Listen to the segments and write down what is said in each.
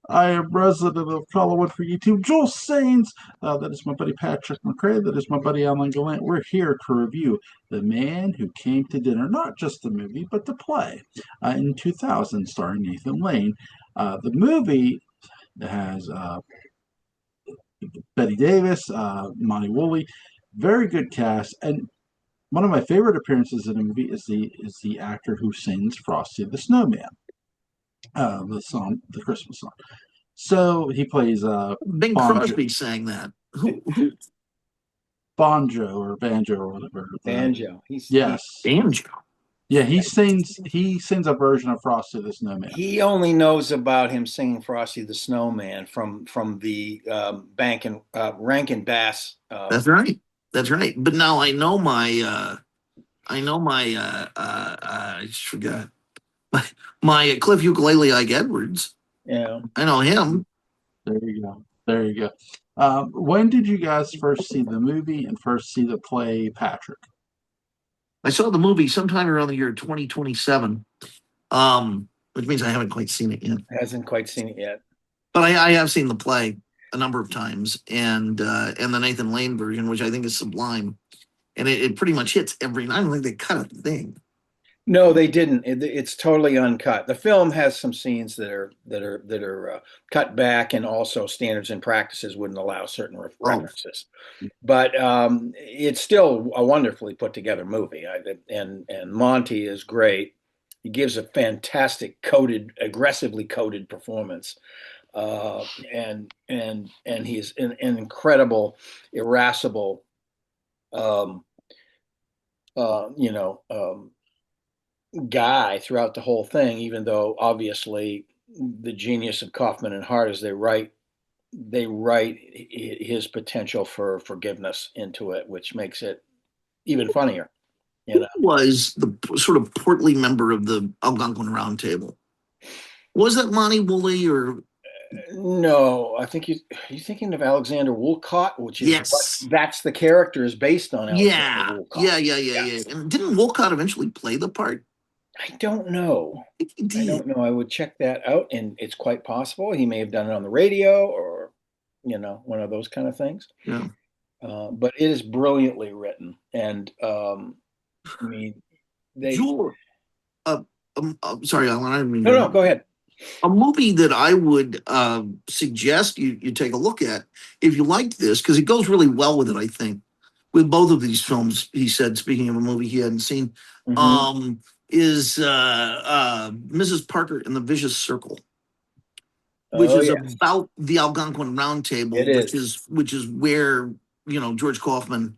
I am resident of Collinwood for YouTube. Joel Sains. That is my buddy Patrick McCray. That is my buddy Alan Gallant. We're here to review The Man Who Came to Dinner. Not just the movie, but the play in 2000, starring Nathan Lane. The movie has Betty Davis, Monty Woolley. Very good cast. And one of my favorite appearances in the movie is the actor who sings Frosty the Snowman, the song, the Christmas song. So he plays Bing Bonjo, Crosby sang that. Who Bonjo or Banjo or whatever. Banjo. Yes, banjo? yeah, he sings a version of Frosty the Snowman. He only knows about him singing Frosty the Snowman from the Bank and Rankin Bass. That's right. That's right. But now I just forgot my Cliff Ukulele Ike Edwards. Yeah. I know him. There you go. There you go. When did you guys first see the movie and first see the play, Patrick? I saw the movie sometime around the year 2027, which means I haven't quite seen it yet. Hasn't quite seen it yet. But I have seen the play a number of times, and the Nathan Lane version, which I think is sublime, and it pretty much hits every. I don't think they cut a thing. No, they didn't. It's totally uncut. The film has some scenes that are cut back, and also standards and practices wouldn't allow certain references. But it's still a wonderfully put together movie. And Monty is great. He gives a fantastic aggressively coded performance, and he's an incredible, irascible, um, you know. Guy throughout the whole thing, even though obviously the genius of Kaufman and Hart is they write his potential for forgiveness into it, which makes it even funnier. Who was the sort of portly member of the Algonquin Round Table? Was that Monty Woolley or? No, I think you're thinking of Alexander Woolcott, which is Yes. that's the character is based on. Yeah. Alexander Woolcott. Yeah. And didn't Wolcott eventually play the part? I don't know. I don't know. I would check that out, and it's quite possible he may have done it on the radio or, one of those kind of things. Yeah. But it is brilliantly written, and I mean, Jewel, sorry, Alan. I didn't mean No, go ahead. A movie that I would suggest you take a look at if you liked this, because it goes really well with it, I think, with both of these films. He said, speaking of a movie he hadn't seen, is Mrs. Parker and the Vicious Circle, which is about the Algonquin Round Table, which is where George Kaufman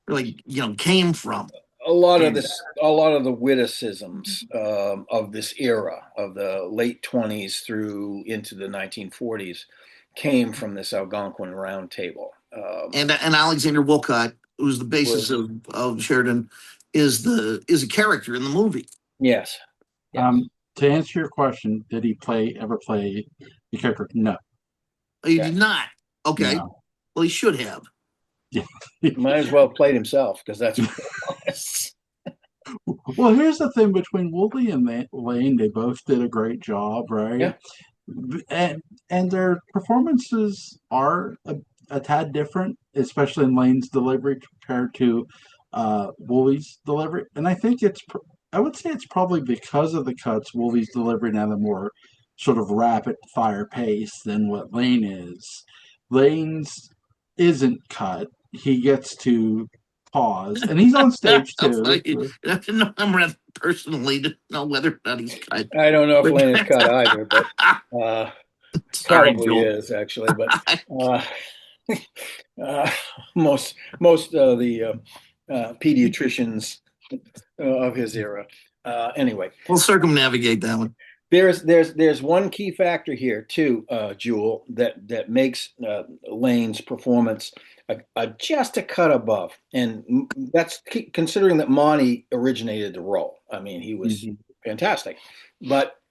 really came from. A lot of the witticisms of this era of the late 20s through into the 1940s came from this Algonquin Round Table. And Alexander Woolcott, who's the basis of Sheridan, is a character in the movie. Yes. To answer your question, did he ever play the character? No. He did not. Okay. No. Well, he should have. Yeah. He might as well have played himself, because that's what it was. Well, here's the thing between Woolley and Lane, they both did a great job, right? Yeah. And their performances are a tad different, especially in Lane's delivery compared to Woolley's delivery. And I would say it's probably because of the cuts, Woolley's delivery now the more sort of rapid fire pace than what Lane is. Lane's isn't cut. He gets to pause, and he's on stage too. I'm rather personally to know whether or not he's cut. I don't know if Lane is cut either, but probably is actually. But most of the pediatricians of his era. Anyway, we'll circumnavigate that one. There's one key factor here too, Jewel, that makes Lane's performance just a cut above, and that's considering that Monty originated the role. I mean, he was fantastic, but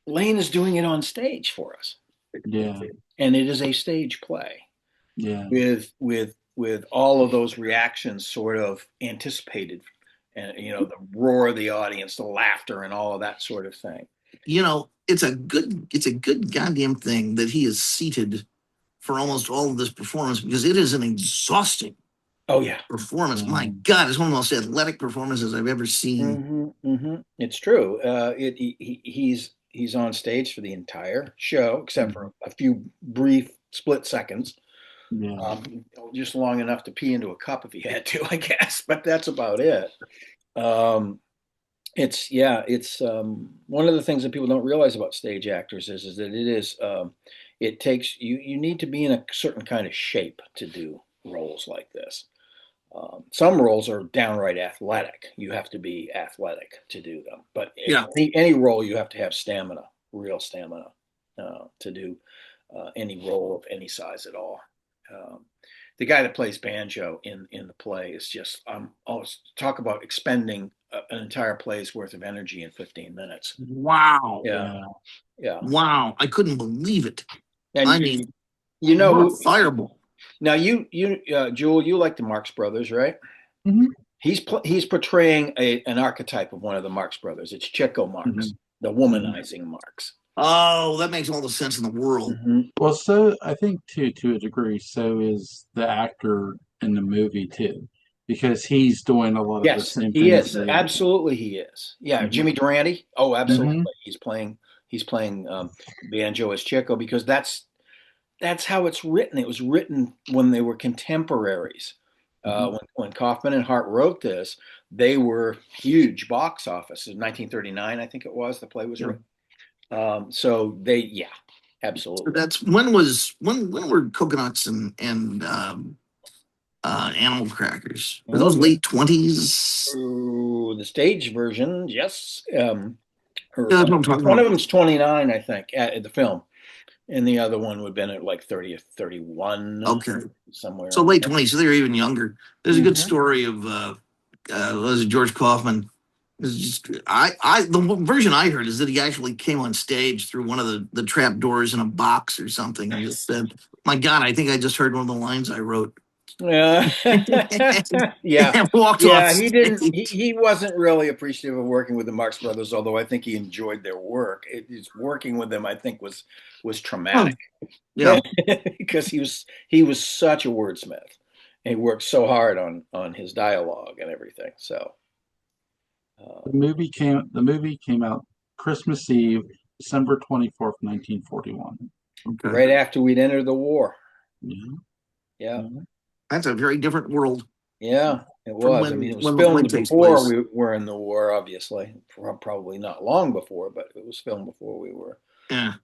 Lane is doing it on stage for us. Yeah, and it is a stage play. Yeah, with all of those reactions sort of anticipated, and the roar of the audience, the laughter, and all of that sort of thing. it's a good goddamn thing that he is seated for almost all of this performance because it is an exhausting Oh yeah. performance. My God, it's one of the most athletic performances I've ever seen. It's true. He's on stage for the entire show, except for a few brief split seconds, Yeah. just long enough to pee into a cup if he had to, I guess. But that's about it. Um, it's one of the things that people don't realize about stage actors is that it takes you need to be in a certain kind of shape to do roles like this. Some roles are downright athletic. You have to be athletic to do them. But Yeah. any role, you have to have stamina, real stamina, to do any role of any size at all. The guy that plays banjo in the play is just talk about expending an entire play's worth of energy in 15 minutes. Wow. Yeah. Wow. I couldn't believe it. And I mean, you know what a who? fireball. Now Jewel, you like the Marx Brothers, right? Mm-hmm. He's portraying an archetype of one of the Marx Brothers. It's Chico Marx, the womanizing Marx. Oh, that makes all the sense in the world. Well, so I think to a degree, so is the actor in the movie too, because he's doing a lot of the Yes, same he things is. they. Absolutely, he is. Yeah, Mhm. Jimmy Durante. Oh, absolutely. Mhm. He's playing banjo as Chico because that's how it's written. It was written when they were contemporaries. When Kaufman and Hart wrote this, they were huge box office. In 1939, I think it was, the play was written. So absolutely. That's when were coconuts and animal crackers? Were those late 20s? The stage version, yes. That's what I'm talking One of about. them's 29, I think, at the film. And the other one would have been at like 30 or 31. Okay. Somewhere. So late 20s, so they were even younger. There's a good Mhm. story of was it George Kaufman? It's just the version I heard is that he actually came on stage through one of the trap doors in a box or something and just said, "My God, I think I just heard one of the lines I wrote." Yeah. Yeah. And walked off Yeah. He didn't, stage. he wasn't really appreciative of working with the Marx Brothers, although I think he enjoyed their work. Working with them, I think was Oh, traumatic yeah. because he was such a wordsmith. And he worked so hard on his dialogue and everything. So, The movie came out Christmas Eve, December 24th, 1941. Okay. right after we'd entered the war. Yeah. Yeah. That's a very different world Yeah, it from was. I mean, it was when the play filmed takes before place. we were in the war, obviously. Probably not long before, but it was filmed before we were. Yeah.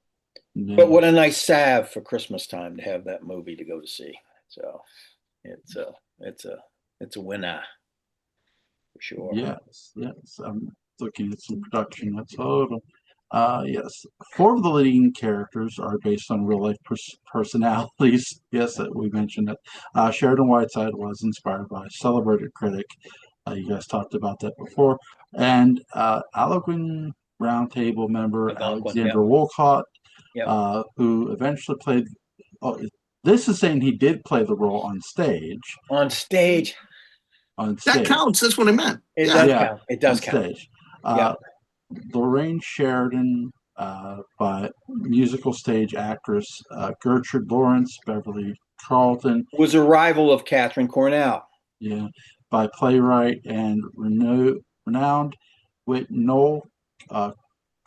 But what a nice salve for Christmas time to have that movie to go to see. So it's a it's a it's a winner for sure. Yes. I'm looking at some production notes. Hold on. Yes. Four of the leading characters are based on real life personalities. Yes, we mentioned it. Sheridan Whiteside was inspired by a celebrated critic. You guys talked about that before. And Algonquin Roundtable member Algonquin, yeah. Alexander Wolcott, Yep. who eventually played. Oh, this is saying he did play the role on stage. On stage, That counts. That's what I meant. it Yeah. does Yeah, count. It does on count. stage. Yeah. Lorraine Sheridan, by musical stage actress Gertrude Lawrence, Beverly Carlton, Was a rival of Catherine Cornell. yeah, by playwright and renowned wit Noel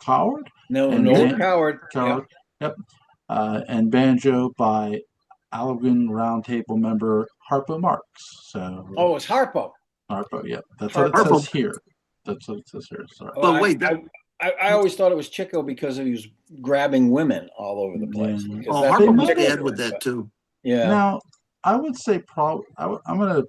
Coward, No, and Noel Coward. Coward, yep, and banjo by Algonquin Roundtable member Harpo Marx. So Oh, it's Harpo. Harpo, yep, that's what it Harpo. says here. That's what it says here. Sorry. Oh, But wait, I always thought it was Chico because he was grabbing women all over the place. Yeah. Because oh, that's They Harpo what was might Chico have. bad with did. that too. Yeah. Now, I would say I'm going to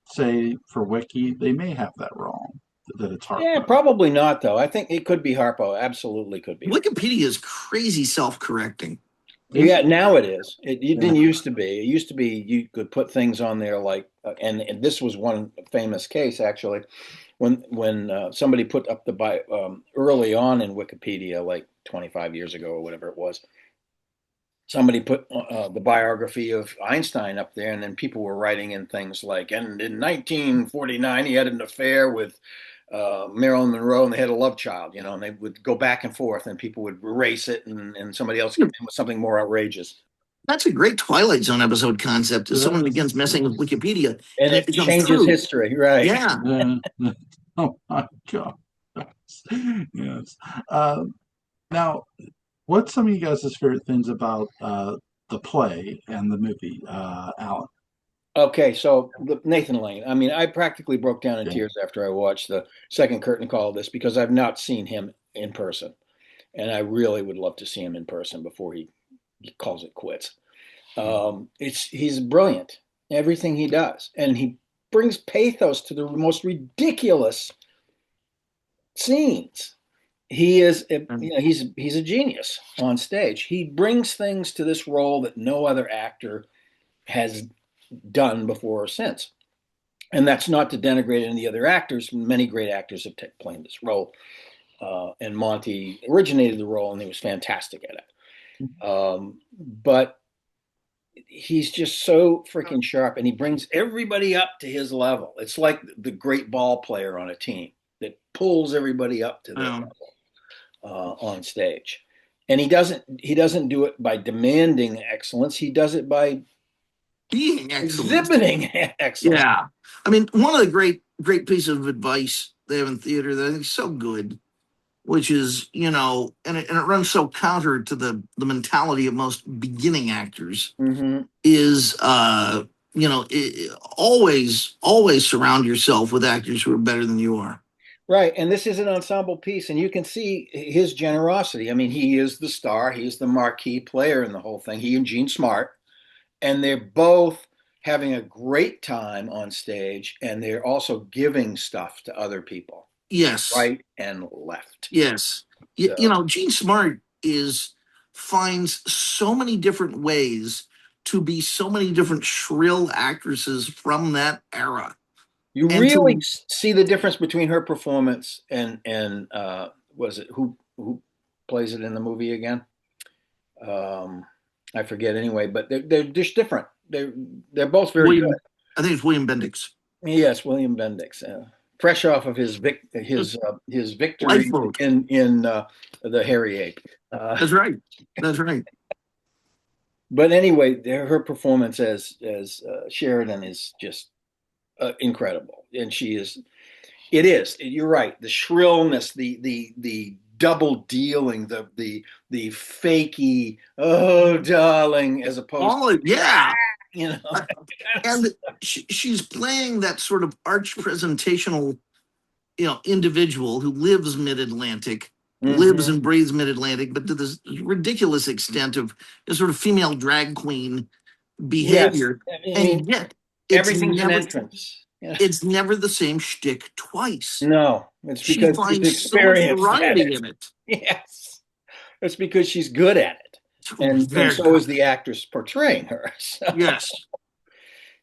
say for Wiki, they may have that wrong, that it's Harpo. Yeah, probably not though. I think it could be Harpo. Absolutely could be. Wikipedia is crazy self-correcting. Yeah, now it is. It didn't used to be. It used to be you could put things on there like, and this was one famous case actually, when somebody put up early on in Wikipedia, like 25 years ago or whatever it was. Somebody put the biography of Einstein up there, and then people were writing in things like, and in 1949 he had an affair with Marilyn Monroe, and they had a love child, and they would go back and forth, and people would erase it, and somebody else came in with something more outrageous. That's a great Twilight Zone episode concept. As someone begins messing with Wikipedia, And it it becomes changes true. history, right? Yeah. Oh my God. Yes. Now, what's some of you guys' favorite things about the play and the movie, Alan? Okay, so Nathan Lane. I mean, I practically broke down in Yeah. tears after I watched the second curtain call of this because I've not seen him in person, and I really would love to see him in person before he calls it quits. He's brilliant, everything he does, and he brings pathos to the most ridiculous scenes. He is, he's a genius on stage. He brings things to this role that no other actor has done before or since. And that's not to denigrate any of the other actors. Many great actors have played this role. And Monty originated the role, and he was fantastic at it. But he's just so freaking sharp, and he brings everybody up to his level. It's like the great ball player on a team that pulls everybody up to their level on stage. And he doesn't do it by demanding excellence. He does it by being excellent. Exhibiting excellence. Yeah. I mean, one of the great pieces of advice they have in theater that I think is so good, which is, and it runs so counter to the mentality of most beginning actors, is, always surround yourself with actors who are better than you are. Right. And this is an ensemble piece, and you can see his generosity. I mean, he is the star. He's the marquee player in the whole thing. He and Gene Smart. And they're both having a great time on stage, and they're also giving stuff to other people. Yes. Right and left. Yes. So. Gene Smart finds so many different ways to be so many different shrill actresses from that era. You really see the difference between her performance and was it who plays it in the movie again? I forget anyway, but they're just different. They're both very good. I think it's William Bendix. Yes, William Bendix, fresh off of his victory in the Hairy Ape. That's right. That's right. But anyway, her performance as Sheridan is just incredible, and she is. It is. You're right. The shrillness, the double dealing, the fakey, oh darling, as opposed to and she's playing that sort of arch presentational, individual who lives mid-Atlantic, lives and breathes mid-Atlantic, but to this ridiculous extent of a sort of female drag queen behavior. Yes. And yet everything's an entrance. Yeah. It's never the same shtick twice. No, it's because she's experienced so much variety in it. Yes, it's because she's good at it, and so is the actress portraying her. So. Yes,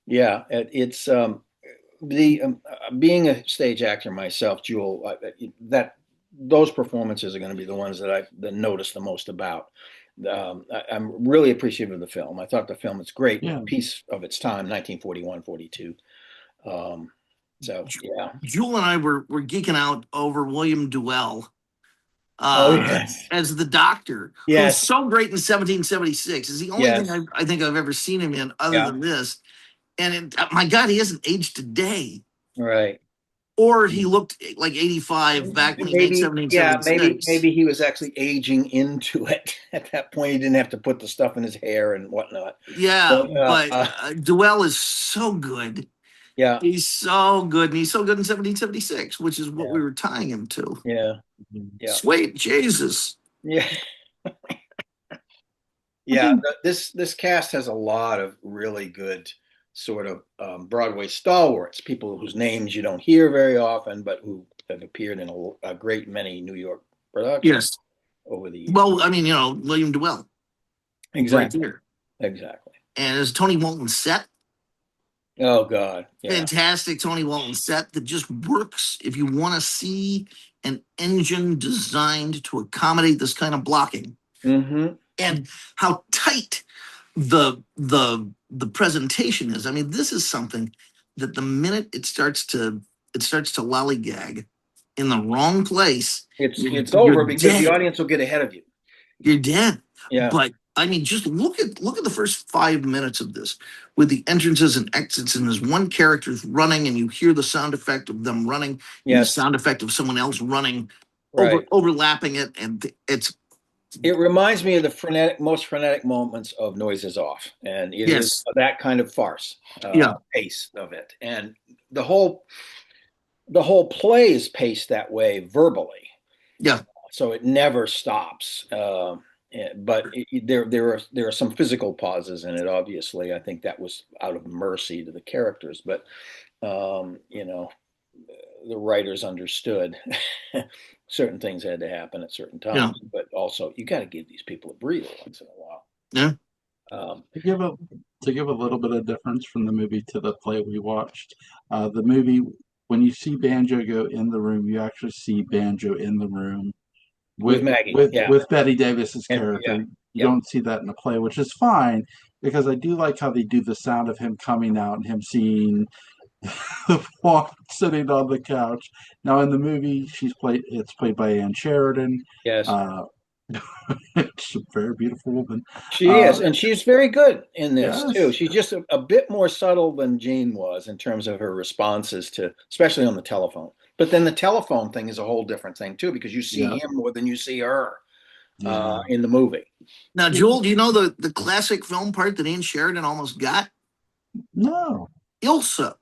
yeah, it's being a stage actor myself, Jewel. Those performances are going to be the ones that I notice the most about. I'm really appreciative of the film. I thought the film is great, piece of its time, 1941, 42. So yeah, Jewel and I were geeking out over William Duell as the Doctor, who's so great in 1776. Is the only thing I think I've ever seen him in other than this. And my God, he hasn't aged a day. Right. Or he looked like 85 back when he made 1776. Maybe he was actually aging into it at that point. He didn't have to put the stuff in his hair and whatnot. Yeah, but Duell is so good. Yeah, he's so good, and he's so good in 1776, which is what we were tying him to. Yeah. Sweet Jesus. Yeah. Yeah. This cast has a lot of really good sort of Broadway stalwarts, people whose names you don't hear very often, but who have appeared in a great many New York productions over the years. Well, I mean, William Duell. Exactly. Right here. Exactly. And as Tony Walton set. Oh God! Yeah. Fantastic Tony Walton set that just works if you want to see an engine designed to accommodate this kind of blocking, and how tight the presentation is. I mean, this is something that the minute it starts to lollygag, in the wrong place, It's you're over because the dead. audience will get ahead of you. You're dead. Yeah. But I mean, just look at the first 5 minutes of this with the entrances and exits, and there's one character's running, and you hear the sound effect of them running, and the Yes. sound effect of someone else running, Right. overlapping it, and It reminds me of the most frenetic moments of Noises Off, and it is yes, that kind of farce yeah, pace of it, and the whole play is paced that way verbally, yeah. so it never stops. But there are some physical pauses in it. Obviously, I think that was out of mercy to the characters, but you know, the writers understood certain things had to happen at certain Yeah. times, but also you got to give these people a breather once in a while. Yeah. To give a little bit of difference from the movie to the play we watched, the movie, when you see Banjo go in the room, you actually see Banjo in the room With Maggie, yeah. with Betty Davis's And- character. yeah. You Yep. don't see that in the play, which is fine because I do like how they do the sound of him coming out and him seeing the fawn sitting on the couch. Now in the movie, it's played by Ann Sheridan. Yes, She's a very beautiful woman. she is, and she's very good in this Yes. too. She's just a bit more subtle than Jean was in terms of her responses to, especially on the telephone. But then the telephone thing is a whole different thing too, because you see Yeah. him more than you see her Yeah. in the movie. Now, Joel, do you know the classic film part that Ian Sheridan almost got? No, Ilsa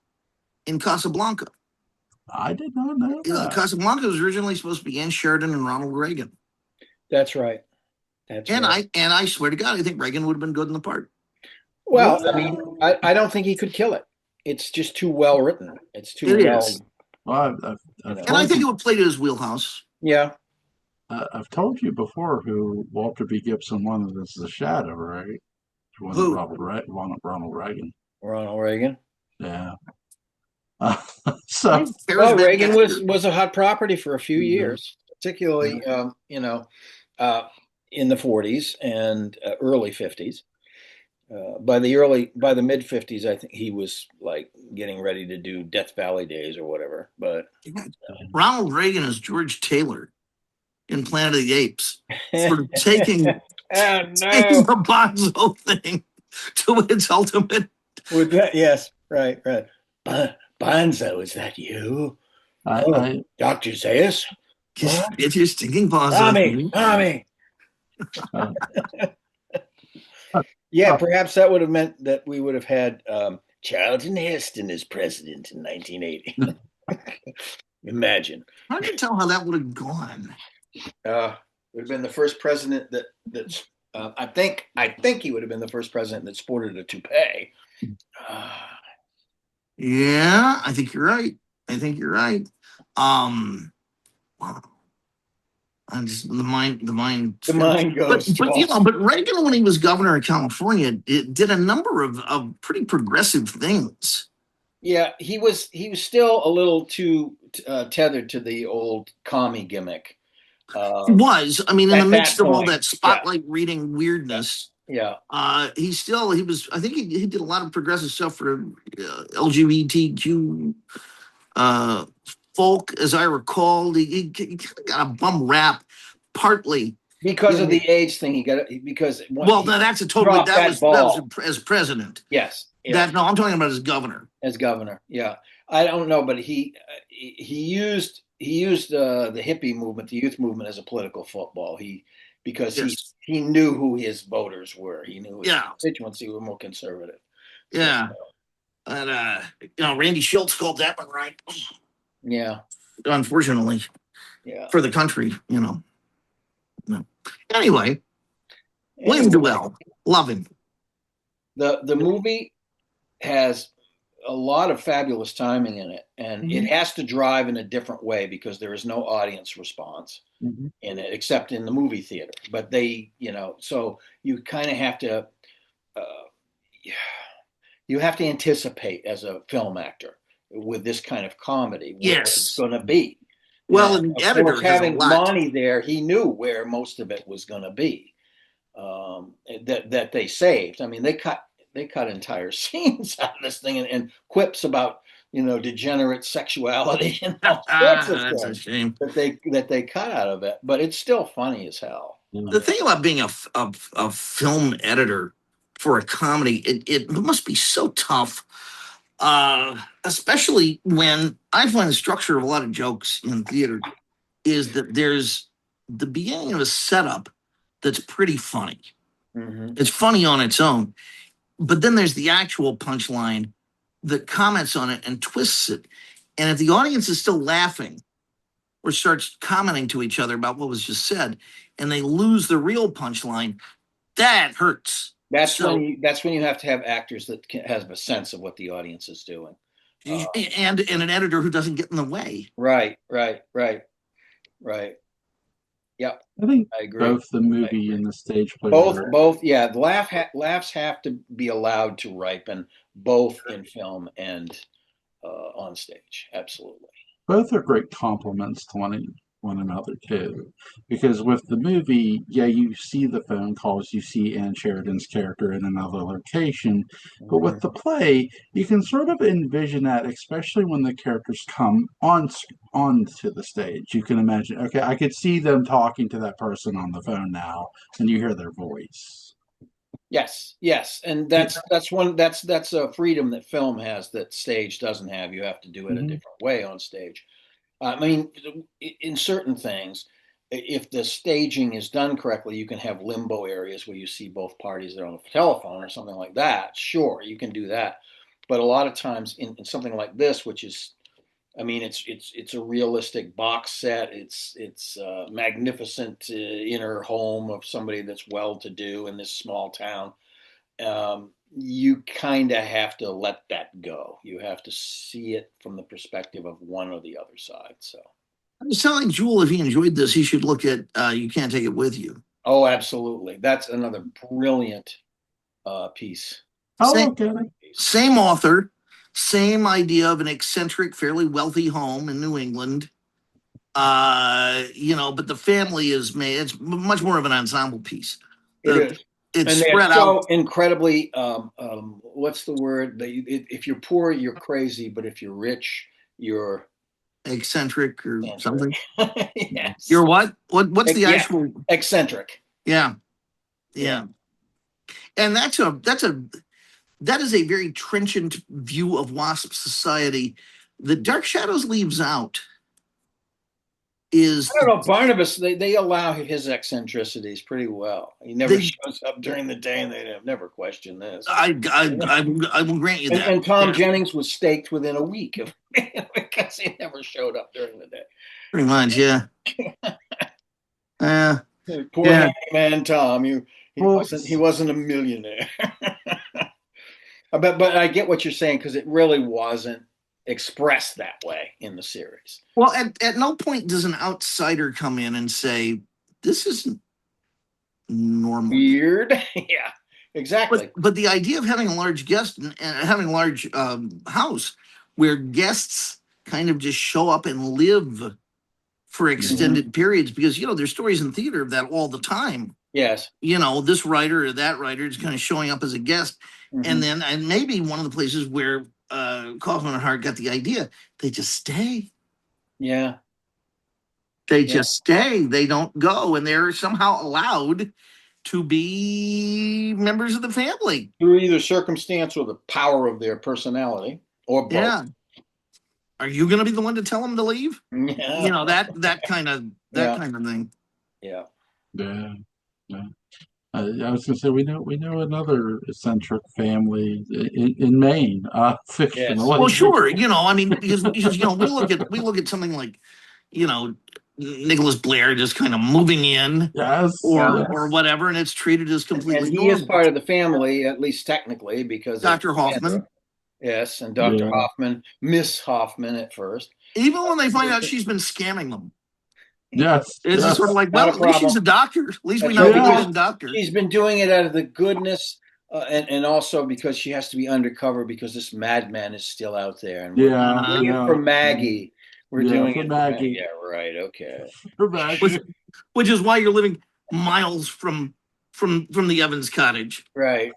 in Casablanca. I did not know that. Casablanca was originally supposed to be Ian Sheridan and Ronald Reagan. That's right. That's right. I swear to God, I think Reagan would have been good in the part. Well, I mean, I don't think he could kill it. It's just too well written. It's too It well. is. Well, And And I think it would play to his wheelhouse. Yeah. I've told you before who Walter B. Gibson wanted as the Shadow, right? He wanted Who? Ronald Reagan. Ronald Reagan. Yeah. So Well, Reagan was a hot property for a few Mhm. years, particularly in the 40s and early 50s. By the mid 50s, I think he was like getting ready to do Death Valley Days or whatever. But Ronald Reagan is George Taylor in Planet of the Apes, sort of taking taking the Bonzo thing to its ultimate. With that, yes, right. Bonzo, is that you? Dr. Zayas? Get your stinking paws Tommy. Yeah, perhaps that would have meant that we would have had Charlton Heston as president in 1980. Imagine. Hard to tell how that would have gone. Would have been the first president that's. I think he would have been the first president that sported a toupee. Yeah, I think you're right. Wow. I'm just the mind. The mind goes. But Reagan, when he was governor of California, did a number of pretty progressive things. Yeah, he was still a little too tethered to the old commie gimmick. He was. I mean, in the midst of all that spotlight reading weirdness. Yeah. He was. I think he did a lot of progressive stuff for LGBTQ folk, as I recall. He kind of got a bum rap, partly because of the AIDS thing. He got it because. Well, no, that's a totally that was as president. Yes. I'm talking about as governor. As governor, yeah. I don't know, but he used the hippie movement, the youth movement, as a political football. Because he knew who his voters were. He knew his constituency were more conservative. Yeah. And Randy Schultz called that one right. Yeah. Unfortunately. Yeah. For the country, No. Anyway, William Duell, love him. The movie has a lot of fabulous timing in it, and it has to drive in a different way because there is no audience response in it except in the movie theater. But so you kind of have to anticipate as a film actor with this kind of comedy what it's going to be. Well, and the editor having Monty there, he knew where most of it was going to be. That they saved. I mean, they cut entire scenes out of this thing and quips about degenerate sexuality and all sorts of That's a things shame. that they cut out of it. But it's still funny as hell. The thing about being a film editor for a comedy, it must be so tough, especially when I find the structure of a lot of jokes in theater is that there's the beginning of a setup that's pretty funny. Mm-hmm. It's funny on its own, but then there's the actual punchline that comments on it and twists it. And if the audience is still laughing or starts commenting to each other about what was just said, and they lose the real punchline, that hurts. That's when you have to have actors that have a sense of what the audience is doing, and an editor who doesn't get in the way. Right. Yep, I think I agree. both the movie and the stage play. Both. Yeah, laughs have to be allowed to ripen, both in film and on stage. Absolutely. Both are great compliments to one another too, because with the movie, yeah, you see the phone calls, you see Ann Sheridan's character in another location, but with the play, you can sort of envision that, especially when the characters come onto the stage. You can imagine, okay, I could see them talking to that person on the phone now, and you hear their voice. Yes, and that's a freedom that film has that stage doesn't have. You have to do it a different way on stage. I mean, in certain things, if the staging is done correctly, you can have limbo areas where you see both parties that are on the telephone or something like that. Sure, you can do that. But a lot of times in something like this, which is, I mean, it's a realistic box set. It's a magnificent inner home of somebody that's well-to-do in this small town. You kind of have to let that go. You have to see it from the perspective of one or the other side. So I was telling Jewel if he enjoyed this, he should look at You Can't Take It With You. Oh, absolutely. That's another brilliant piece. Same author, same idea of an eccentric, fairly wealthy home in New England. But the family is made, it's much more of an ensemble piece. It is. It's and spread so out. Incredibly, what's the word? If you're poor, you're crazy, but if you're rich, you're eccentric or something. Yes. You're what? What's the actual eccentric? Yeah. And that is a very trenchant view of WASP society that Dark Shadows leaves out. I don't know, Barnabas, they allow his eccentricities pretty well. He never shows up during the day, and they never question this. I will grant you that. And Tom Jennings was staked within a week because he never showed up during the day. Pretty much, yeah. Poor man Tom. He wasn't a millionaire. But I get what you're saying, because it really wasn't expressed that way in the series. Well, at no point does an outsider come in and say, this isn't normal. Weird. Yeah, exactly. But the idea of having a large guest and having a large house where guests kind of just show up and live for extended periods, because, there's stories in theater of that all the time. Yes. This writer or that writer is kind of showing up as a guest. And maybe one of the places where Kaufman and Hart got the idea, they just stay. Yeah. They just stay. They don't go. And they're somehow allowed to be members of the family. Through either circumstance or the power of their personality, or both. Yeah. Are you going to be the one to tell them to leave? Yeah. That kind of thing. Yeah. Yeah. I was going to say we know another eccentric family in Maine, fictional. Yes. Well, sure. Because we look at something like, Nicholas Blair just kind of moving in, or whatever, and it's treated as completely normal. And he is part of the family, at least technically, because Dr. Hoffman. Yes, and Dr. Hoffman, Miss Hoffman at first. Even when they find out she's been scamming them. Yes. It's sort of like, well, at least she's a doctor. At least we know she's a doctor. She's been doing it out of the goodness, and also because she has to be undercover because this madman is still out there. And we're doing it for Maggie. We're doing it for Maggie. Yeah, right. Okay. For Maggie. Which is why you're living miles from the Evans cottage. Right.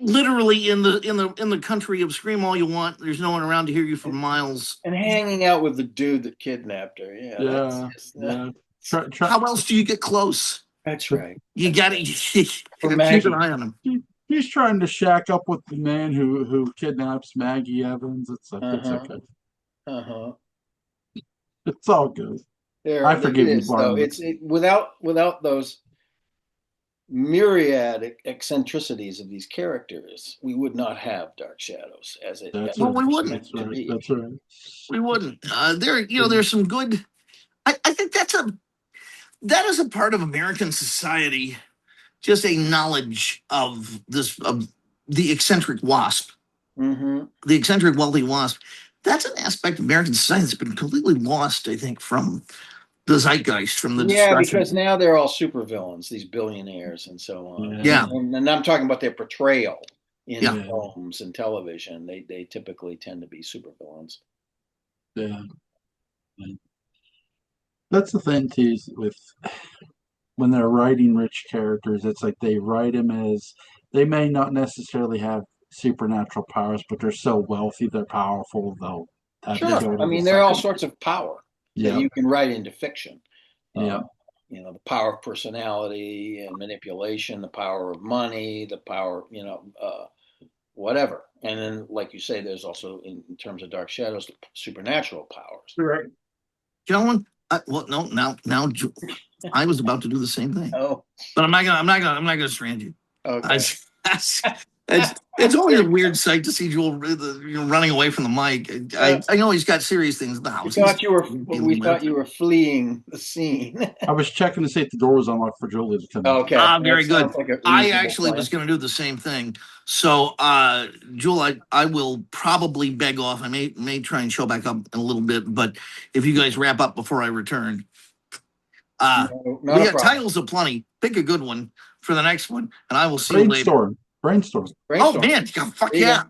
literally in the country of scream all you want. There's no one around to hear you for miles. And hanging out with the dude that kidnapped her. Yeah, that's Yeah, just, yeah. How else do you get close? that's right. You gotta keep Maggie. an eye on him. He's trying to shack up with the man who kidnaps Maggie Evans. It's like it's Uh-huh. okay. Uh-huh. It's all good. There I it forgive you, is, though. Barnabas. Without those myriad eccentricities of these characters, we would not have Dark Shadows as it That's Well, right. we was wouldn't. meant That's to right. be. That's right. We wouldn't. There's some good. I think that is a part of American society. Just a knowledge of the eccentric wasp, Mm-hmm. the eccentric wealthy wasp. That's an aspect of American society that's been completely lost, I think, from the zeitgeist, from the Yeah, because discussion. now they're all supervillains, these billionaires and so on. Yeah. Yeah, And I'm talking about their portrayal in yeah. Yeah. films and television. They typically tend to be supervillains. Yeah. That's the thing too is with when they're writing rich characters, it's like they write them as they may not necessarily have supernatural powers, but they're so wealthy, they're powerful, they Sure. go I to the mean, there are all second. sorts of power that Yeah, you can write into fiction. yeah, Uh, the power of personality and manipulation, the power of money, the power, whatever. And then, like you say, there's also, in terms of Dark Shadows, supernatural powers. right. Gentlemen, well, no, I was about to do the same thing, Oh, but I'm not gonna strand you. okay. It's always a weird sight to see Joel running away from the mic. I know he's got serious things in the house. We thought you were fleeing the scene. I was checking to see if the door was unlocked for Julie to come in. Okay. Very That good. sounds like a I reasonable actually plan. was going to do the same thing. So, Jewel, I will probably beg off. I may try and show back up in a little bit, but if you guys wrap up before I return, No, not we a got problem. titles aplenty. Pick a good one for the next one, and I will see you later. Brainstorm. Oh Brainstorm. man, fuck There you yeah, go.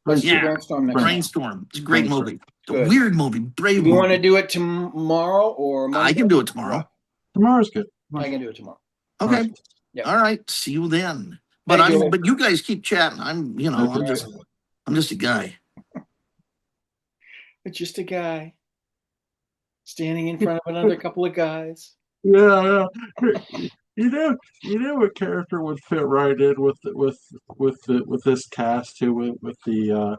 Let's do yeah. Brainstorm next time. Brainstorm. It's a great Brainstorm. movie. It's a Good. weird movie, brave Do you want to movie. do it tomorrow or Monday? I can do it tomorrow. Tomorrow's good. I can do it tomorrow. Okay. Yeah. All right. See you then. But Hey, Joel. but you guys keep chatting. Okay. I'm just a guy. It's just a guy standing in front of another couple of guys. Yeah. You know what character would fit right in with this cast too with the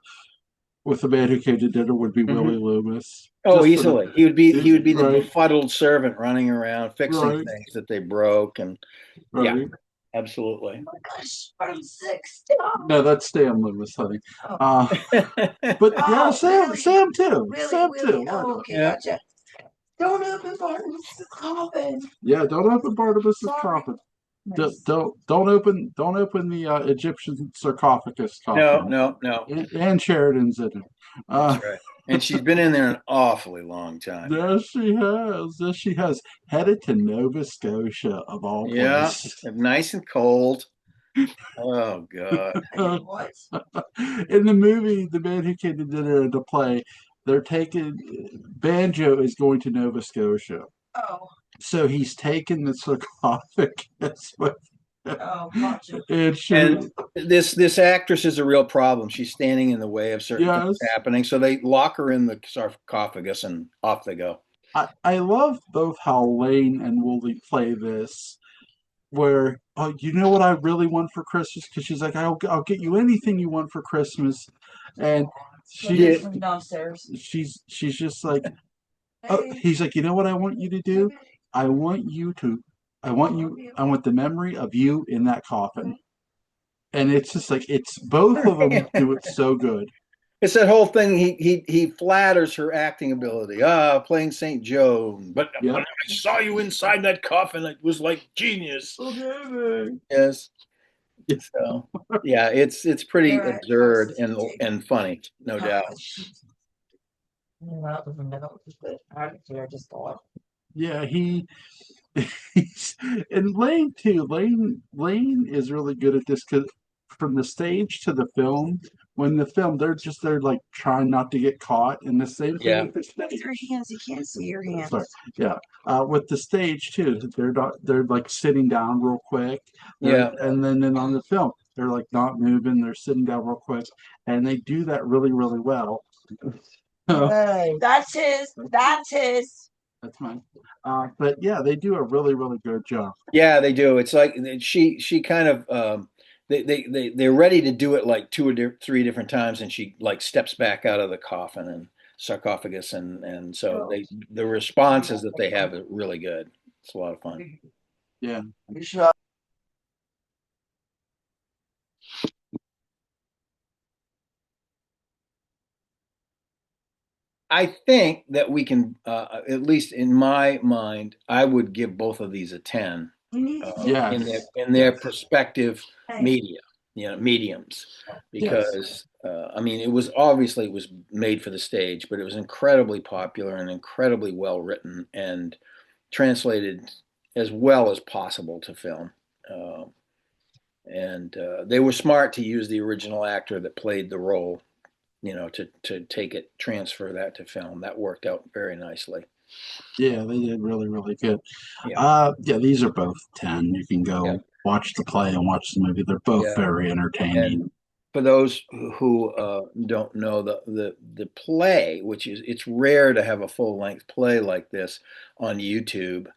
man who came to dinner would be Willie Loomis. Oh, Just easily. He would be the right. befuddled servant running around fixing Right. things that they broke, and Right. yeah, absolutely. Oh my gosh, I'm sick. No, that's Stan Loomis, honey. But yeah, Oh, Sam really? too. Really, Sam really? too. Oh, okay, Yeah. gotcha. Don't open Barnabas' coffin. Yeah, don't open Barnabas' Sorry. coffin. Nice. Don't open the Egyptian sarcophagus coffin. No. And Sheridan's in it. That's right. And she's been in there an awfully long time. Yes, she has. Yes, she has. Headed to Nova Scotia, of all Yeah, places. nice and cold. Oh God. What? In the movie, The Man Who Came to Dinner to Play, they're taking Banjo is going to Nova Scotia. Oh, So he's taken the sarcophagus with him. oh, gotcha. And this actress is a real problem. She's standing in the way of certain things happening. So they lock her in the sarcophagus and off they go. I love both how Lane and Woolley play this, where you know what I really want for Christmas, because she's like, I'll get you anything you want for Christmas, and She's from downstairs. she's just like, he's like, you know what I want you to do? I want the memory of you in that coffin. And it's just like, it's both of them do it so good. It's that whole thing. He flatters her acting ability. Playing St. Joan. But when I saw you inside that coffin, it was like genius. Okay. Yes. So yeah, it's pretty absurd and funny, no doubt. That was the middle. I just thought. Yeah, he's and Lane too. Lane is really good at this, because from the stage to the film, when the film they're like trying not to get caught, and the same thing Yeah. with the stage. Your hands, you can't see your hands. Sorry. Yeah, with the stage too, they're like sitting down real quick. Yeah. And then on the film, They're like not moving. They're sitting down real quick, and they do that really, really well. Hey, that's his. That's his. That's mine. But yeah, they do a really, really good job. Yeah, they do. It's like she kind of they're ready to do it like two or three different times, and she like steps back out of the coffin and sarcophagus, and so the responses that they have are really good. It's a lot of fun. Yeah. I think that we can, at least in my mind, I would give both of these a 10 Yes. in their perspective media, mediums, because I mean, it was made for the stage, but it was incredibly popular and incredibly well written and translated as well as possible to film. And they were smart to use the original actor that played the role, to transfer that to film. That worked out very nicely. Yeah, they did really, really good. Yeah. Yeah, these are both 10. You can go watch the play and watch the movie. They're both very entertaining. And for those who don't know the play, which is, it's rare to have a full length play like this on YouTube.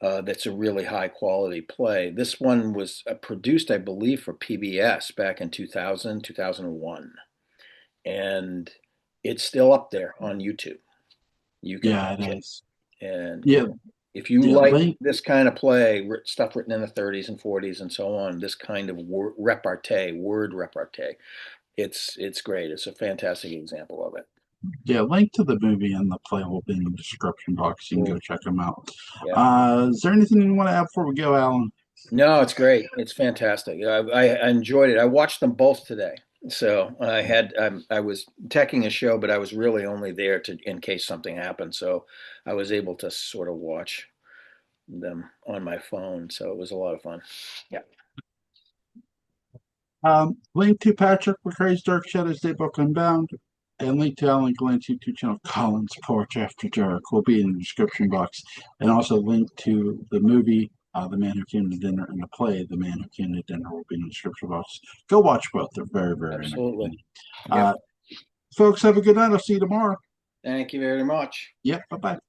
That's a really high quality play. This one was produced, I believe, for PBS back in 2000, 2001. And it's still up there on YouTube. You can watch it. And if you like this kind of play, stuff written in the 30s and 40s and so on, this kind of word repartee, it's great. It's a fantastic example of it. Yeah, link to the movie and the play will be in the description box. You can go check them out. Is there anything you want to add before we go, Alan? No, it's great. It's fantastic. I enjoyed it. I watched them both today. So I was teching a show, but I was really only there in case something happened. So I was able to sort of watch them on my phone. So it was a lot of fun. Yeah. Link to Patrick McCray's Dark Shadows Daybook Unbound and link to Alan Gallant's YouTube channel, Colin's Porch After Dark, will be in the description box. And also link to the movie, The Man Who Came to Dinner, and the play, The Man Who Came to Dinner, will be in the description box. Go watch both. They're very, very absolutely. Folks, have a good night. I'll see you tomorrow. Thank you very much. Yep. Bye-bye.